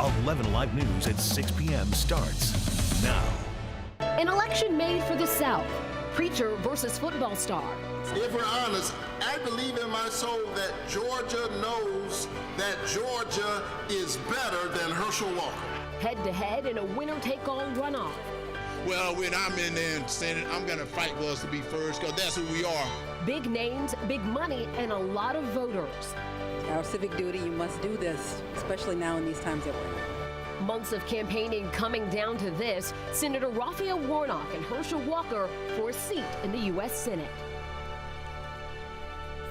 11 Alive News at 6 p.m. starts now. An election made for the South. Preacher versus football star. If we're honest, I believe in my soul that Georgia knows that Georgia is better than Herschel Walker. Head-to-head in a winner-take-all runoff. Well, when I'm in there and saying I'm going to fight for us to be first, because that's who we are. Big names, big money, and a lot of voters. Our civic duty, you must do this, especially now in these times that we're in. Months of campaigning coming down to this. Senator Raphael Warnock and Herschel Walker for a seat in the U.S. Senate.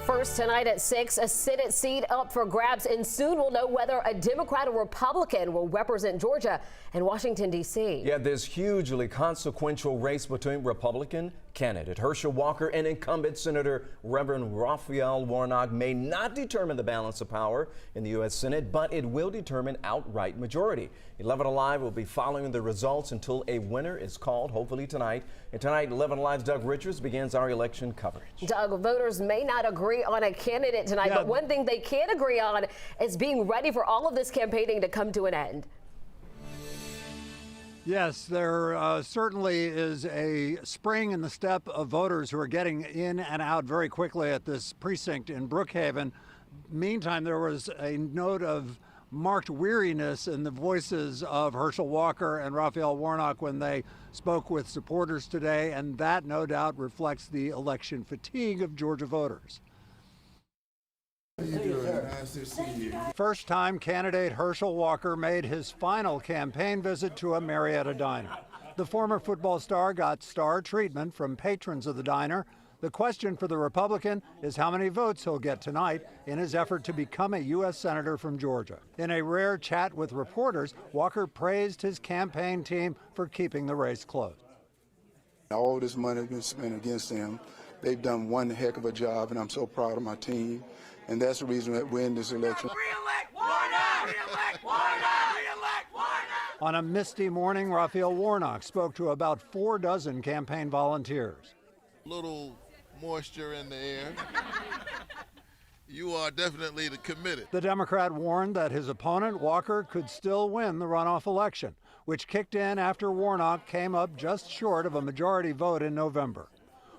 First tonight at 6, a Senate seat up for grabs, and soon we'll know whether a Democrat or Republican will represent Georgia and Washington, D.C. Yeah, this hugely consequential race between Republican candidate Herschel Walker and incumbent Senator Reverend Raphael Warnock may not determine the balance of power in the U.S. Senate, but it will determine outright majority. 11 Alive will be following the results until a winner is called, hopefully tonight. And tonight, 11 Alive's Doug Richards begins our election coverage. Doug, voters may not agree on a candidate tonight, but one thing they can agree on is being ready for all of this campaigning to come to an end. Yes, there certainly is a spring in the step of voters who are getting in and out very quickly at this precinct in Brookhaven. Meantime, there was a note of marked weariness in the voices of Herschel Walker and Raphael Warnock when they spoke with supporters today, and that no doubt reflects the election fatigue of Georgia voters. How you doing? Nice to see you. First-time candidate Herschel Walker made his final campaign visit to a Marietta diner. The former football star got star treatment from patrons of the diner. The question for the Republican is how many votes he'll get tonight in his effort to become a U.S. Senator from Georgia. In a rare chat with reporters, Walker praised his campaign team for keeping the race close. All this money has been spent against them. They've done one heck of a job, and I'm so proud of my team. And that's the reason that we're in this election. Re-elect Warnock! Re-elect Warnock! Re-elect Warnock! On a misty morning, Raphael Warnock spoke to about 4 dozen campaign volunteers. Little moisture in the air. You are definitely committed. The Democrat warned that his opponent, Walker, could still win the runoff election, which kicked in after Warnock came up just short of a majority vote in November.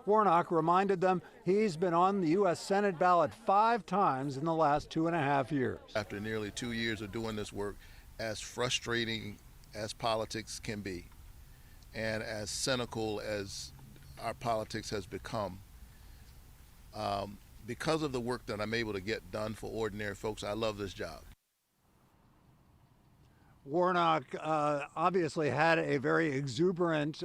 Warnock reminded them he's been on the U.S. Senate ballot 5 times in the last 2.5 years. After nearly 2 years of doing this work, as frustrating as politics can be, and as cynical as our politics has become, because of the work that I'm able to get done for ordinary folks, I love this job. Warnock obviously had a very exuberant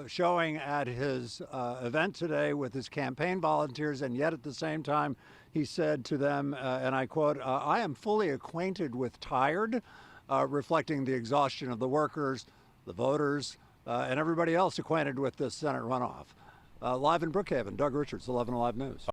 showing at his event today with his campaign volunteers, and yet at the same time he said to them, and I quote, "I am fully acquainted with tired," reflecting the exhaustion of the workers, the voters, and everybody else acquainted with this Senate runoff. Live in Brookhaven, Doug Richards, 11 Alive News.